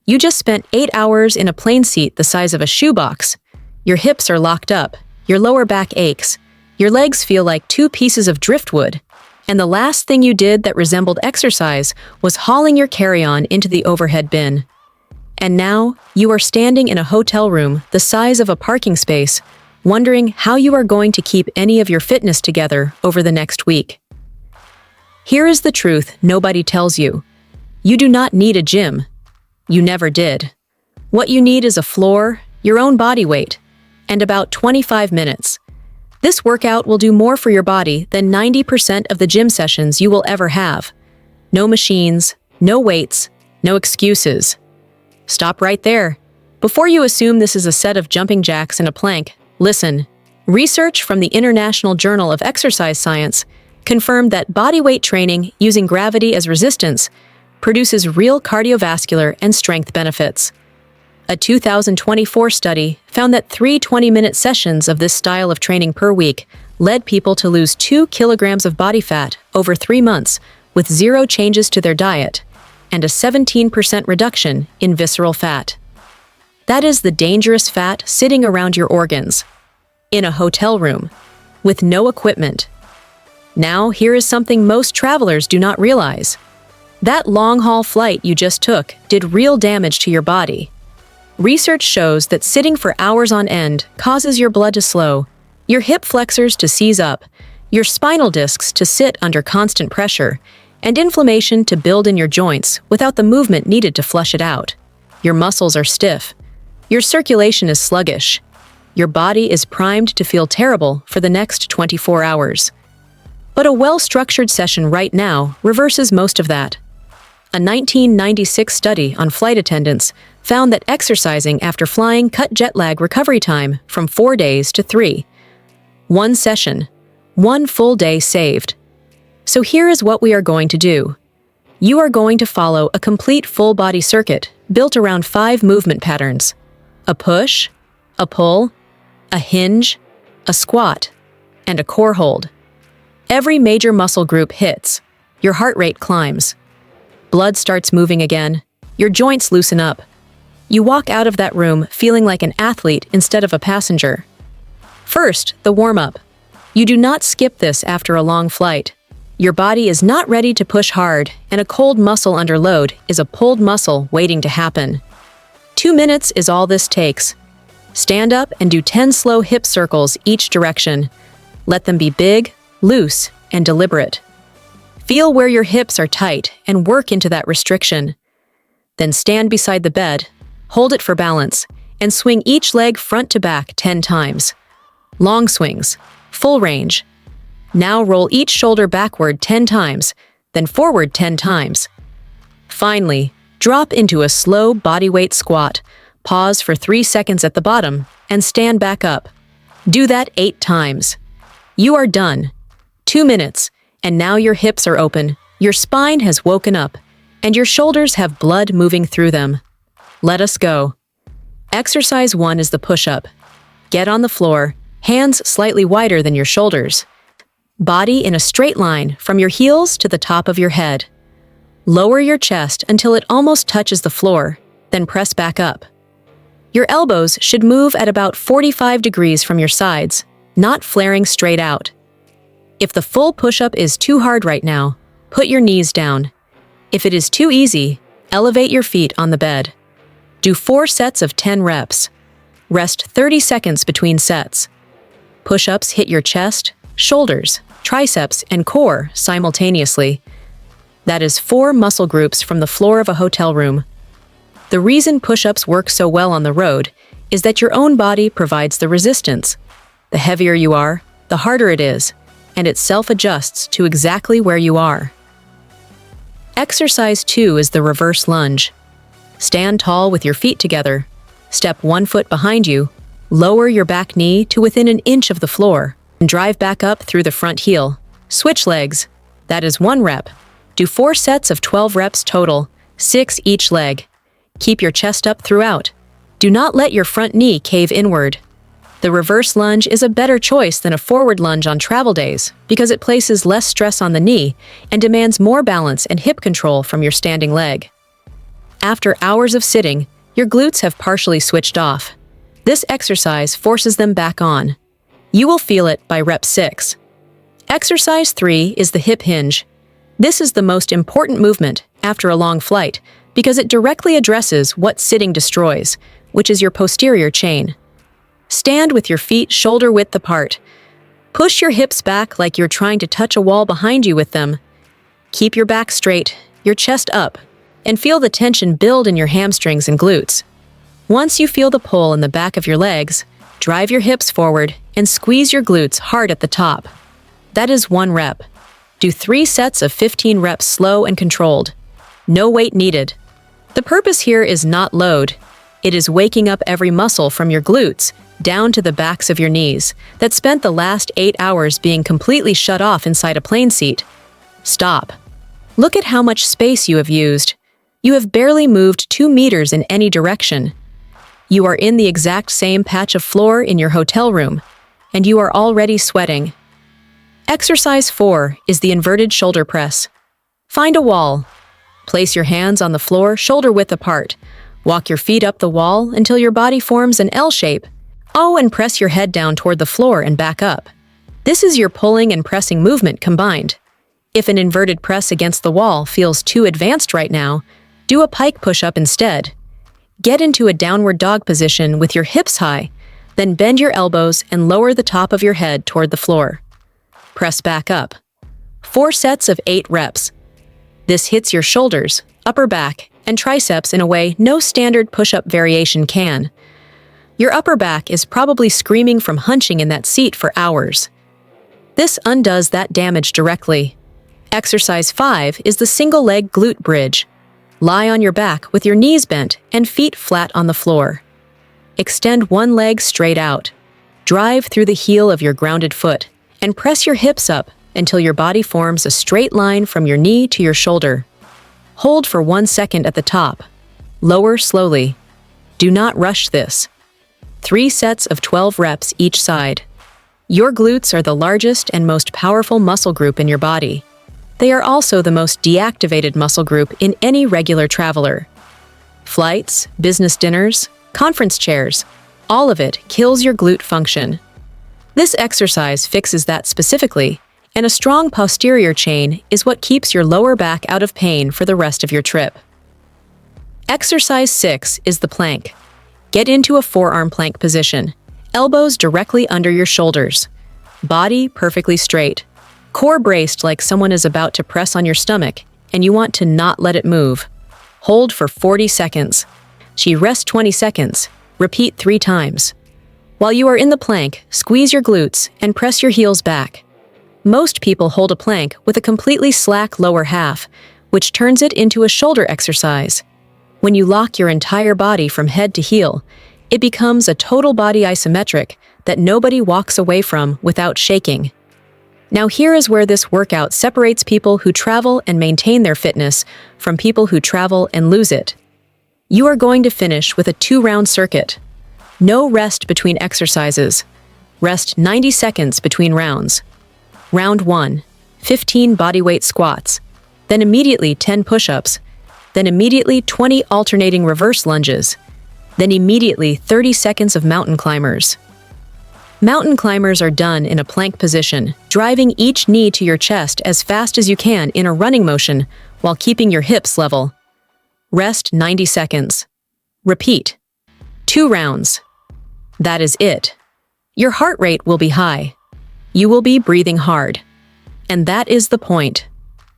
You just spent 8 hours in a plane seat the size of a shoebox. Your hips are locked up, your lower back aches, your legs feel like 2 pieces of driftwood, and the last thing you did that resembled exercise was hauling your carry-on into the overhead bin. And now, you are standing in a hotel room the size of a parking space, wondering how you are going to keep any of your fitness together over the next week. Here is the truth nobody tells you. You do not need a gym. You never did. What you need is a floor, your own body weight, and about 25 minutes. This workout will do more for your body than 90% of the gym sessions you will ever have. No machines, no weights, no excuses. Stop right there. Before you assume this is a set of jumping jacks and a plank, listen. Research from the International Journal of Exercise Science confirmed that bodyweight training using gravity as resistance produces real cardiovascular and strength benefits. A 2024 study found that 3 20-minute sessions of this style of training per week led people to lose 2 kilograms of body fat over 3 months with 0 changes to their diet and a 17% reduction in visceral fat. That is the dangerous fat sitting around your organs, in a hotel room, with no equipment. Now, here is something most travelers do not realize. That long-haul flight you just took did real damage to your body. Research shows that sitting for hours on end causes your blood to slow, your hip flexors to seize up, your spinal discs to sit under constant pressure, and inflammation to build in your joints without the movement needed to flush it out. Your muscles are stiff. Your circulation is sluggish. Your body is primed to feel terrible for the next 24 hours. But a well-structured session right now reverses most of that. A 1996 study on flight attendants found that exercising after flying cut jet lag recovery time from 4 days to 3. 1 session, 1 full day saved. So here is what we are going to do. You are going to follow a complete full-body circuit built around 5 movement patterns: a push, a pull, a hinge, a squat, and a core hold. Every major muscle group hits. Your heart rate climbs. Blood starts moving again. Your joints loosen up. You walk out of that room feeling like an athlete instead of a passenger. First, the warm-up. You do not skip this after a long flight. Your body is not ready to push hard, and a cold muscle under load is a pulled muscle waiting to happen. 2 minutes is all this takes. Stand up and do 10 slow hip circles each direction. Let them be big, loose, and deliberate. Feel where your hips are tight and work into that restriction. Then stand beside the bed, hold it for balance, and swing each leg front to back 10 times. Long swings, full range. Now roll each shoulder backward 10 times, then forward 10 times. Finally, drop into a slow bodyweight squat, pause for 3 seconds at the bottom, and stand back up. Do that 8 times. You are done. 2 minutes, and now your hips are open, your spine has woken up, and your shoulders have blood moving through them. Let us go. Exercise 1 is the push-up. Get on the floor, hands slightly wider than your shoulders. Body in a straight line from your heels to the top of your head. Lower your chest until it almost touches the floor, then press back up. Your elbows should move at about 45 degrees from your sides, not flaring straight out. If the full push-up is too hard right now, put your knees down. If it is too easy, elevate your feet on the bed. Do 4 sets of 10 reps. Rest 30 seconds between sets. Push-ups hit your chest, shoulders, triceps, and core simultaneously. That is 4 muscle groups from the floor of a hotel room. The reason push-ups work so well on the road is that your own body provides the resistance. The heavier you are, the harder it is, and it self-adjusts to exactly where you are. Exercise 2 is the reverse lunge. Stand tall with your feet together. Step 1 foot behind you. Lower your back knee to within an inch of the floor, and drive back up through the front heel. Switch legs. That is 1 rep. Do 4 sets of 12 reps total, 6 each leg. Keep your chest up throughout. Do not let your front knee cave inward. The reverse lunge is a better choice than a forward lunge on travel days because it places less stress on the knee and demands more balance and hip control from your standing leg. After hours of sitting, your glutes have partially switched off. This exercise forces them back on. You will feel it by rep 6. Exercise 3 is the hip hinge. This is the most important movement after a long flight because it directly addresses what sitting destroys, which is your posterior chain. Stand with your feet shoulder-width apart. Push your hips back like you're trying to touch a wall behind you with them. Keep your back straight, your chest up, and feel the tension build in your hamstrings and glutes. Once you feel the pull in the back of your legs, drive your hips forward and squeeze your glutes hard at the top. That is 1 rep. Do 3 sets of 15 reps slow and controlled. No weight needed. The purpose here is not load. It is waking up every muscle from your glutes down to the backs of your knees that spent the last 8 hours being completely shut off inside a plane seat. Stop. Look at how much space you have used. You have barely moved 2 meters in any direction. You are in the exact same patch of floor in your hotel room, and you are already sweating. Exercise 4 is the inverted shoulder press. Find a wall. Place your hands on the floor shoulder-width apart. Walk your feet up the wall until your body forms an L shape. Oh, and press your head down toward the floor and back up. This is your pulling and pressing movement combined. If an inverted press against the wall feels too advanced right now, do a pike push-up instead. Get into a downward dog position with your hips high, then bend your elbows and lower the top of your head toward the floor. Press back up. 4 sets of 8 reps. This hits your shoulders, upper back, and triceps in a way no standard push-up variation can. Your upper back is probably screaming from hunching in that seat for hours. This undoes that damage directly. Exercise 5 is the single-leg glute bridge. Lie on your back with your knees bent and feet flat on the floor. Extend one leg straight out. Drive through the heel of your grounded foot and press your hips up until your body forms a straight line from your knee to your shoulder. Hold for 1 second at the top. Lower slowly. Do not rush this. 3 sets of 12 reps each side. Your glutes are the largest and most powerful muscle group in your body. They are also the most deactivated muscle group in any regular traveler. Flights, business dinners, conference chairs, all of it kills your glute function. This exercise fixes that specifically, and a strong posterior chain is what keeps your lower back out of pain for the rest of your trip. Exercise 6 is the plank. Get into a forearm plank position, elbows directly under your shoulders, body perfectly straight, core braced like someone is about to press on your stomach, and you want to not let it move. Hold for 40 seconds. Rest 20 seconds. Repeat 3 times. While you are in the plank, squeeze your glutes and press your heels back. Most people hold a plank with a completely slack lower half, which turns it into a shoulder exercise. When you lock your entire body from head to heel, it becomes a total body isometric that nobody walks away from without shaking. Now here is where this workout separates people who travel and maintain their fitness from people who travel and lose it. You are going to finish with a 2-round circuit. No rest between exercises. Rest 90 seconds between rounds. Round 1, 15 bodyweight squats, then immediately 10 push-ups, then immediately 20 alternating reverse lunges, then immediately 30 seconds of mountain climbers. Mountain climbers are done in a plank position, driving each knee to your chest as fast as you can in a running motion while keeping your hips level. Rest 90 seconds. Repeat. 2 rounds. That is it. Your heart rate will be high. You will be breathing hard. And that is the point.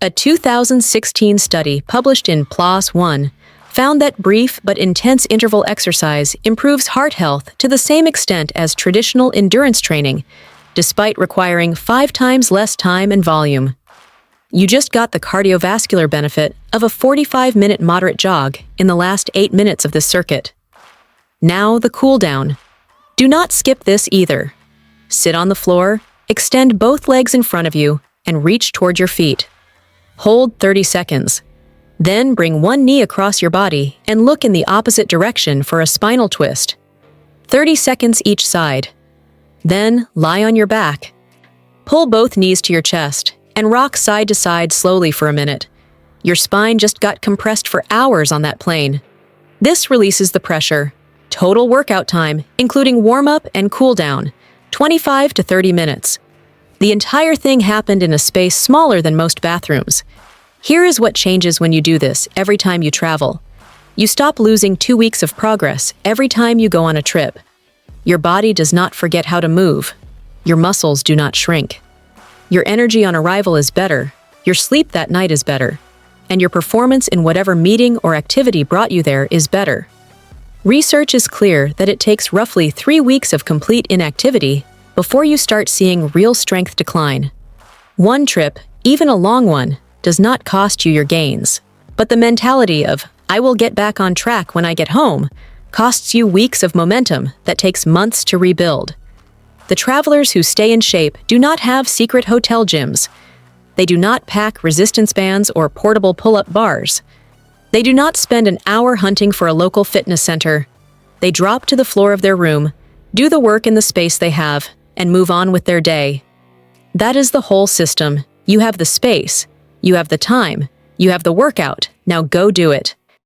A 2016 study published in PLOS One found that brief but intense interval exercise improves heart health to the same extent as traditional endurance training, despite requiring 5 times less time and volume. You just got the cardiovascular benefit of a 45-minute moderate jog in the last 8 minutes of this circuit. Now the cool down. Do not skip this either. Sit on the floor, extend both legs in front of you, and reach toward your feet. Hold 30 seconds. Then bring one knee across your body and look in the opposite direction for a spinal twist. 30 seconds each side. Then lie on your back. Pull both knees to your chest and rock side to side slowly for a minute. Your spine just got compressed for hours on that plane. This releases the pressure. Total workout time, including warm-up and cool-down, 25 to 30 minutes. The entire thing happened in a space smaller than most bathrooms. Here is what changes when you do this every time you travel. You stop losing 2 weeks of progress every time you go on a trip. Your body does not forget how to move. Your muscles do not shrink. Your energy on arrival is better. Your sleep that night is better. And your performance in whatever meeting or activity brought you there is better. Research is clear that it takes roughly 3 weeks of complete inactivity before you start seeing real strength decline. One trip, even a long one, does not cost you your gains. But the mentality of, "I will get back on track when I get home," costs you weeks of momentum that takes months to rebuild. The travelers who stay in shape do not have secret hotel gyms. They do not pack resistance bands or portable pull-up bars. They do not spend an hour hunting for a local fitness center. They drop to the floor of their room, do the work in the space they have, and move on with their day. That is the whole system. You have the space. You have the time. You have the workout. Now go do it.